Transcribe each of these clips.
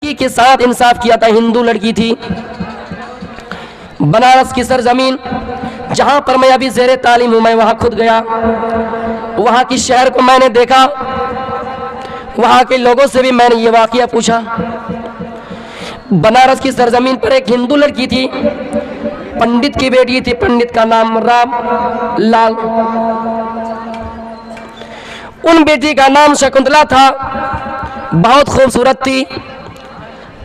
लड़की के साथ इंसाफ किया था। हिंदू लड़की थी, बनारस की सरजमीन जहां पर मैं अभी ज़ेरे तालीम हूं, मैं वहां खुद गया, वहां की शहर को मैंने देखा, वहां के लोगों से भी मैंने ये वाकया पूछा। बनारस की सरजमीन पर एक हिंदू लड़की थी, पंडित की बेटी थी, पंडित का नाम राम लाल, उन बेटी का नाम शकुंतला था, बहुत खूबसूरत थी।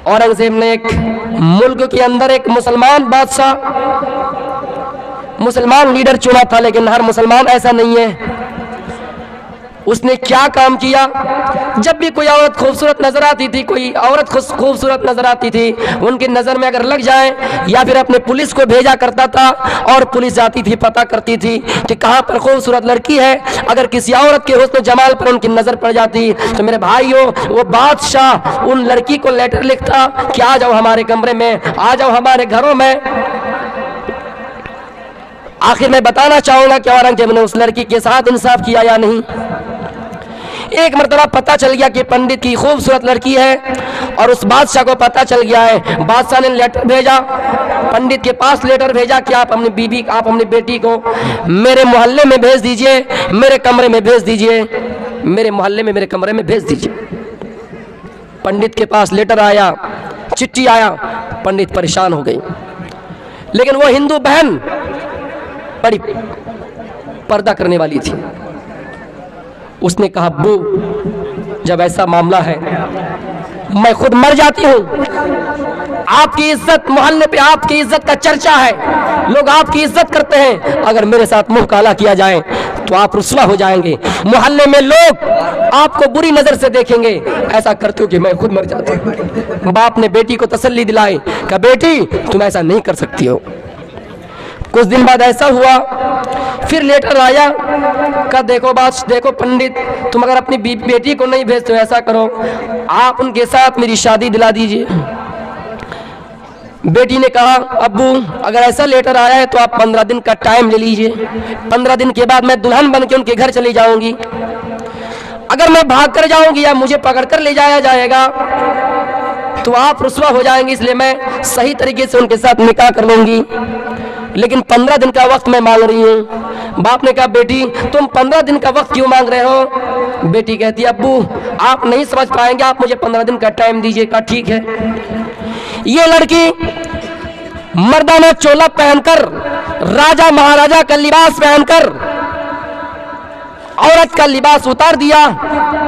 औरंगजेब ने एक मुल्क के अंदर एक मुसलमान बादशाह, मुसलमान लीडर चुना था, लेकिन हर मुसलमान ऐसा नहीं है। उसने क्या काम किया, जब भी कोई औरत खूबसूरत नजर आती थी, कोई औरत खूबसूरत नजर आती थी, उनकी नजर में अगर लग जाए, या फिर अपने पुलिस को भेजा करता था और पुलिस जाती थी, पता करती थी कि कहां पर खूबसूरत लड़की है। अगर किसी औरत के हुस्न जमाल पर उनकी नजर पड़ जाती तो मेरे भाइयों, वो बादशाह उन लड़की को लेटर लिखता कि आ जाओ हमारे कमरे में, आ जाओ हमारे घरों में। आखिर मैं बताना चाहूंगा कि औरंगजेब ने उस लड़की के साथ इंसाफ किया या नहीं। एक मरतबा पता चल गया कि पंडित की खूबसूरत लड़की है, और उस बादशाह को पता चल गया है। बादशाह ने लेटर भेजा, पंडित के पास लेटर भेजा कि आप अपनी बीबी, आप अपनी बेटी को मेरे मोहल्ले में भेज दीजिए, मेरे कमरे में भेज दीजिए, मेरे मोहल्ले में, मेरे कमरे में भेज दीजिए। पंडित के पास लेटर आया, चिट्ठी आया, पंडित परेशान हो गई। लेकिन वो हिंदू बहन बड़ी पर्दा करने वाली थी। उसने कहा, अब्बू जब ऐसा मामला है मैं खुद मर जाती हूँ। आपकी इज्जत, मोहल्ले पे आपकी इज्जत का चर्चा है, लोग आपकी इज्जत करते हैं, अगर मेरे साथ मुंह काला किया जाए तो आप रुस्वा हो जाएंगे, मोहल्ले में लोग आपको बुरी नजर से देखेंगे। ऐसा करते हो कि मैं खुद मर जाती हूँ। बाप ने बेटी को तसल्ली दिलाई, कहा बेटी तुम ऐसा नहीं कर सकती हो। कुछ दिन बाद ऐसा हुआ, फिर लेटर आया, कहा देखो बात, देखो पंडित, तुम अगर अपनी बेटी को नहीं भेजते हो, ऐसा करो आप उनके साथ मेरी शादी दिला दीजिए। बेटी ने कहा, अब्बू अगर ऐसा लेटर आया है तो आप 15 दिन का टाइम ले लीजिए, 15 दिन के बाद मैं दुल्हन बन के उनके घर चली जाऊंगी। अगर मैं भाग कर जाऊंगी या मुझे पकड़ कर ले जाया जाएगा तो आप रुस्वा हो जाएंगे, इसलिए मैं सही तरीके से उनके साथ निकाह कर लूंगी, लेकिन 15 दिन का वक्त मैं मांग रही हूँ। बाप ने कहा, बेटी तुम 15 दिन का वक्त क्यों मांग रहे हो? बेटी कहती है, अब्बू आप नहीं समझ पाएंगे, आप मुझे 15 दिन का टाइम दीजिए। कहा ठीक है। ये लड़की मर्दाना चोला पहनकर, राजा महाराजा का लिबास पहनकर, औरत का लिबास उतार दिया,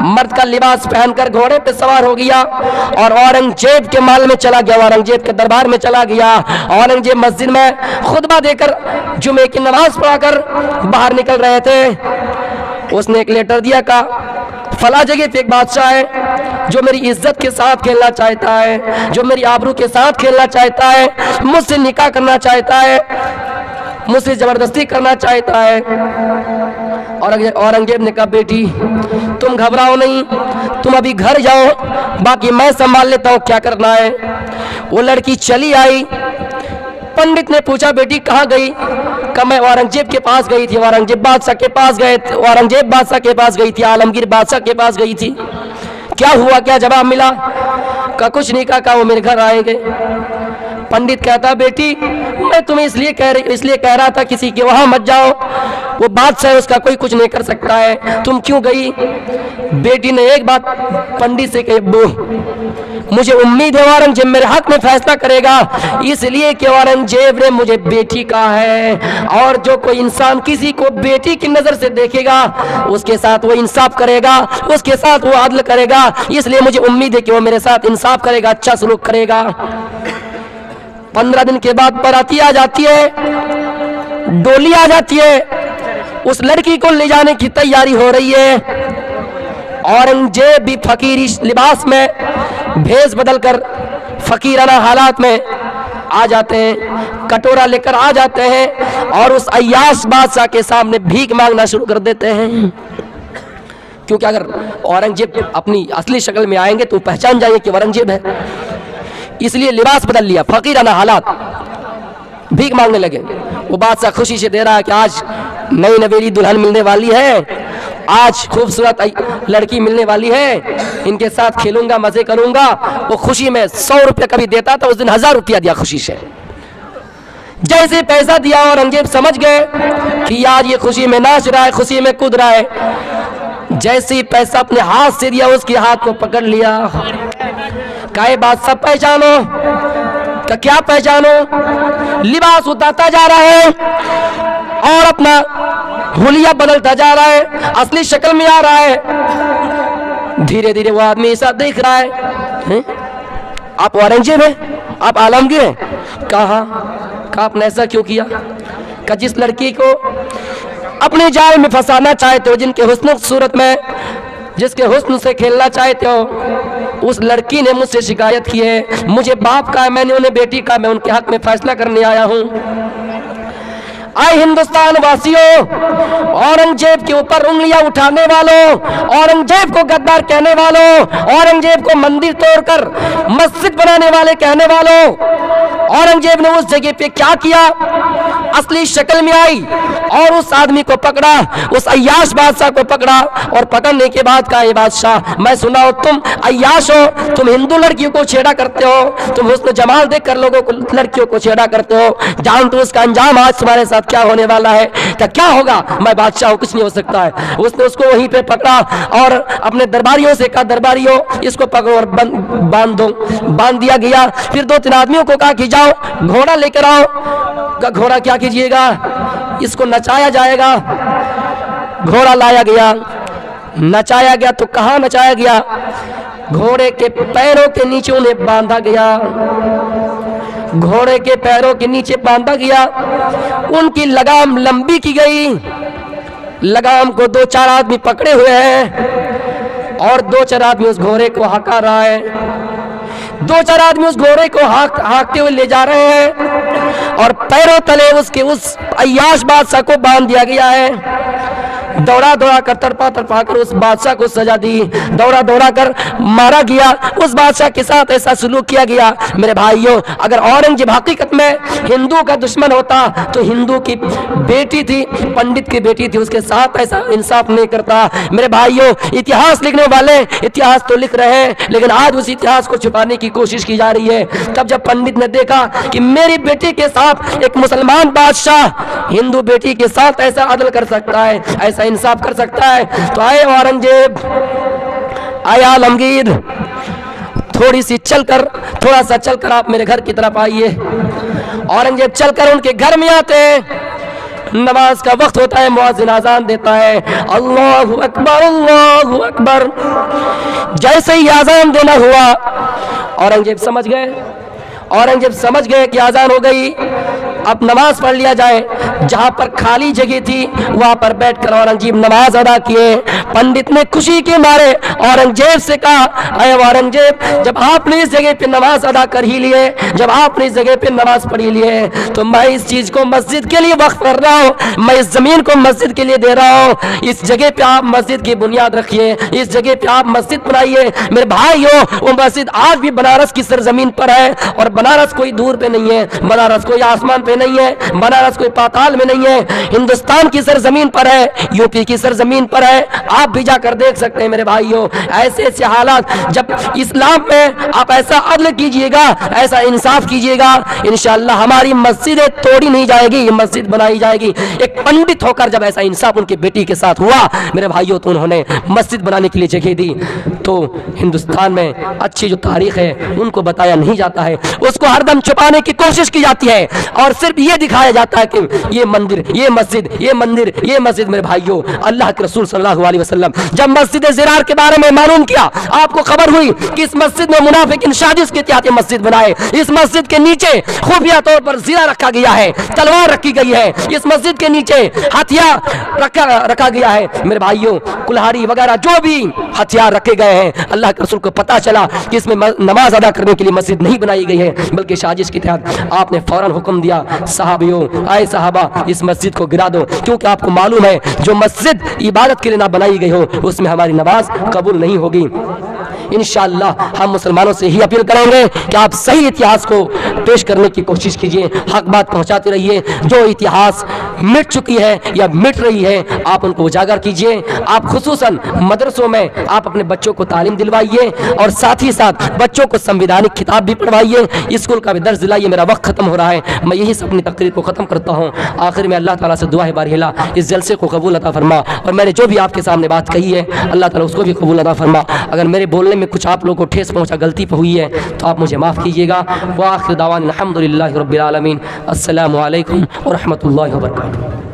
मर्द का लिबास पहनकर घोड़े पे सवार हो गया और औरंगजेब के महल में चला गया, औरंगजेब के दरबार में चला गया। औरंगजेब मस्जिद में खुतबा देकर, जुमे की नमाज पढ़ाकर बाहर निकल रहे थे। उसने एक लेटर दिया, कहा फला जगह पे एक बादशाह है जो मेरी इज्जत के साथ खेलना चाहता है, जो मेरी आबरू के साथ खेलना चाहता है, मुझसे निकाह करना चाहता है, मुझसे जबरदस्ती करना चाहता है। औरंगजेब ने कहा, बेटी तुम घबराओ नहीं, तुम अभी घर जाओ, बाकी मैं संभाल लेता हूँ, क्या करना है। वो लड़की चली आई। पंडित ने पूछा, बेटी कहाँ गई? कहा मैं औरंगजेब के पास गई थी, औरंगजेब बादशाह के पास गए, औरंगजेब बादशाह के पास गई थी, आलमगीर बादशाह के पास गई थी। क्या हुआ, क्या जवाब मिला? कहा कुछ नहीं। कहा वो मेरे घर आएंगे। पंडित कहता, बेटी मैं तुम्हें इसलिए कह रहा था किसी के वहां मत जाओ, वो बादशाह है, उसका कोई कुछ नहीं कर सकता है, तुम क्यों गई? बेटी ने एक बात पंडित से कही, अब्बू मुझे उम्मीद है औरंगजेब मेरे हक में फैसला करेगा, इसलिए कि औरंगजेब ने मुझे बेटी कहा है, और जो कोई इंसान किसी को बेटी की नजर से देखेगा उसके साथ वो इंसाफ करेगा, उसके साथ वो आदल करेगा, इसलिए मुझे उम्मीद है कि वो मेरे साथ इंसाफ करेगा, अच्छा सलूक करेगा। 15 दिन के बाद बाराती आ जाती है, डोली आ जाती है, उस लड़की को ले जाने की तैयारी हो रही है। औरंगजेब भी फकीरी लिबास में भेष बदलकर फकीराना हालात में आ जाते हैं, कटोरा लेकर आ जाते हैं और उस अय्याश बादशाह के सामने भीख मांगना शुरू कर देते हैं। क्योंकि अगर औरंगजेब अपनी असली शक्ल में आएंगे तो पहचान जाएंगे कि औरंगजेब है, इसलिए लिबास बदल लिया, फकीराना हालात, भीख मांगने लगे। वो बादशाह खुशी से दे रहा है कि आज नई नवेली दुल्हन मिलने वाली है, आज खूबसूरत लड़की मिलने वाली है, इनके साथ खेलूंगा, मजे करूंगा। वो खुशी में 100 रुपया कभी देता था, उस दिन 1000 रुपया दिया खुशी से। जैसे पैसा दिया औरंगजेब समझ गए कि यार ये खुशी में नाच रहा है, खुशी में कूद रहा है। जैसे ही पैसा अपने हाथ से दिया, उसके हाथ को पकड़ लिया। क्या बात सब पहचानो? क्या पहचानो? लिबास उतारता जा रहा है और अपना हुलिया बदलता जा रहा है, असली शक्ल में आ रहा है। धीरे धीरे वो आदमी ऐसा देख रहा है, आप औरंगजेब हैं, आप आलमगीर हैं? कहा आपने ऐसा क्यों किया? का जिस लड़की को अपने जाल में फंसाना चाहते हो, जिनके हुस्न सूरत में, जिसके हुस्न से खेलना चाहते हो, उस लड़की ने मुझसे शिकायत की है। मुझे बाप का है, मैंने उन्हें बेटी का, मैं उनके हक में फैसला करने आया हूं। आए हिंदुस्तान वासियों, औरंगजेब के ऊपर उंगलियां उठाने वालों, औरंगजेब को गद्दार कहने वालों, औरंगजेब को मंदिर तोड़कर मस्जिद बनाने वाले कहने वालों, औरंगजेब ने उस जगह पे क्या किया? असली शक्ल में आई और उस आदमी को पकड़ा, उस अय्याश बादशाह को पकड़ा। और पकड़ने के बाद कहा, ये बादशाह, मैं सुना हो तुम अय्याश हो, तुम हिंदू लड़कियों को छेड़ा करते हो, तुम हुस्न जमाल देखकर लोगों को, लड़कियों को छेड़ा करते हो। जानते हो उसका अंजाम आज तुम्हारे साथ क्या होने वाला है? क्या होगा? मैं बादशाह हूं, कुछ नहीं हो सकता है। उसने उसको वहीं पे पकड़ा और अपने दरबारियों से कहा, दरबारियों इसको पकड़ो और बांध दो। बांध दिया गया। फिर 2-3 आदमियों को कहा कि जाओ घोड़ा लेकर आओ। का घोड़ा क्या कीजिएगा? इसको नचाया जाएगा। घोड़ा लाया गया, नचाया गया। तो कहाँ नचाया गया? घोड़े के पैरों के नीचे उन्हें बांधा गया। घोड़े के पैरों के नीचे बांधा गया। उनकी लगाम लंबी की गई। लगाम को 2-4 आदमी पकड़े हुए हैं और 2-4 आदमी उस घोड़े को हका रहा है। 2-4 आदमी उस घोड़े को हाँकते हुए ले जा रहे हैं और पैरों तले उसके उस अय्याश बादशाह को बांध दिया गया है। दौड़ा दौड़ा कर, तड़पा तड़पा कर उस बादशाह को सजा दी। दौड़ा दौड़ा कर मारा गया। उस बादशाह के साथ ऐसा सलूक किया गया। मेरे भाइयों, अगर औरंगजेब हकीकत में हिंदू का दुश्मन होता तो हिंदू की बेटी थी, पंडित की बेटी थी, उसके साथ ऐसा इंसाफ नहीं करता। मेरे भाइयों, इतिहास लिखने वाले इतिहास तो लिख रहे हैं, लेकिन आज उस इतिहास को छुपाने की कोशिश की जा रही है। तब जब पंडित ने देखा कि मेरी बेटी के साथ एक मुसलमान बादशाह हिंदू बेटी के साथ ऐसा अदल कर सकता है, ऐसा इंसाफ कर सकता है, तो आए औरंगजेब, आए आलमगीर, थोड़ा सा चलकर आप मेरे घर की तरफ आइए। औरंगजेब चलकर उनके घर में आते हैं। नमाज का वक्त होता है, मुअज्जिन आजान देता है, अल्लाहु अकबर, अल्लाहु अकबर। जैसे ही आजान देना हुआ, औरंगजेब समझ गए कि आजान हो गई, अब नमाज पढ़ लिया जाए। जहां पर खाली जगह थी वहां पर बैठकर औरंगजेब नमाज अदा किए। पंडित ने खुशी के मारे औरंगजेब से कहा, अरे औरंगजेब, जब आपने इस जगह पे नमाज अदा कर ही लिए, जब आपने इस जगह पे नमाज पढ़ी लिए, तो मैं इस चीज को मस्जिद के लिए वक्फ कर रहा हूँ, मैं इस जमीन को मस्जिद के लिए दे रहा हूँ। इस जगह पे आप मस्जिद की बुनियाद रखिए, इस जगह पे आप मस्जिद बनाइए। मेरे भाइयों, वो मस्जिद आज भी बनारस की सरजमीन पर है, और बनारस कोई दूर पे नहीं है, बनारस कोई आसमान पे नहीं है, बनारस कोई पाताल में नहीं है, हिंदुस्तान की सरजमीन पर है, यूपी की सरजमीन पर है। आप भी जाकर देख सकते हैं मेरे भाइयों। ऐसे ऐसे हालात, जब इस्लाम में आप ऐसा अदल कीजिएगा, ऐसा इंसाफ कीजिएगा, इंशाअल्लाह हमारी मस्जिदें तोड़ी नहीं जाएगी, ये मस्जिद बनाई जाएगी। एक पंडित होकर जब ऐसा इंसाफ उनकी बेटी के साथ हुआ मेरे भाइयों, तो उन्होंने मस्जिद बनाने के लिए जगह दी। तो हिंदुस्तान में अच्छी जो तारीख है उनको बताया नहीं जाता है, उसको हरदम छुपाने की कोशिश की जाती है, और सिर्फ ये दिखाया जाता है कि ये मंदिर, ये मस्जिद, ये मंदिर, ये मस्जिद। मेरे भाइयों, अल्लाह के रसूल सल्लल्लाहु अलैहि वसल्लम जब मस्जिद ज़िरार के बारे में मालूम किया, आपको खबर हुई कि इस मस्जिद में मुनाफिक साजिश के तहत मस्जिद बनाए। इस मस्जिद के नीचे खुफिया तौर पर ज़ीरा रखा गया है, तलवार रखी गई है, इस मस्जिद के नीचे हथियार रखा गया है। मेरे भाइयों, कुल्हाड़ी वगैरह जो भी हथियार रखे गए हैं, अल्लाह के रसूल को पता चला कि इसमें नमाज अदा करने के लिए मस्जिद नहीं बनाई गई है, बल्कि साजिश के तहत आपने फौरन हुक्म दिया, साहबियों, आए साहबा, इस मस्जिद को गिरा दो, क्योंकि आपको मालूम है जो मस्जिद इबादत के लिए ना बनाई गई हो उसमें हमारी नमाज कबूल नहीं होगी। इंशाअल्लाह हम मुसलमानों से ही अपील करेंगे कि आप सही इतिहास को पेश करने की कोशिश कीजिए, हक बात पहुंचाते रहिए। जो इतिहास मिट चुकी है या मिट रही है, आप उनको उजागर कीजिए। आप खुसूसन मदरसों में आप अपने बच्चों को तालीम दिलवाइए और साथ ही साथ बच्चों को संविधानिक खिताब भी पढ़वाइए, स्कूल का भी दर्ज दिलाइए। मेरा वक्त खत्म हो रहा है, मैं यही से अपनी तकरीर को ख़त्म करता हूँ। आखिर में अल्लाह ताला से दुआ है बारिहिला इस जलसे को कबूल अता फरमा, और मैंने जो भी आपके सामने बात कही है अल्लाह ताला उसको भी कबूल अता फरमा। अगर मेरे बोलने में कुछ आप लोगों को ठेस पहुँचा, गलती हुई है तो आप मुझे माफ़ कीजिएगा। व आखिर दावाना अल्हम्दुलिल्लाहि रब्बिल आलमीन। अस्सलामु अलैकुम व रहमतुल्लाहि व बरकातुहू।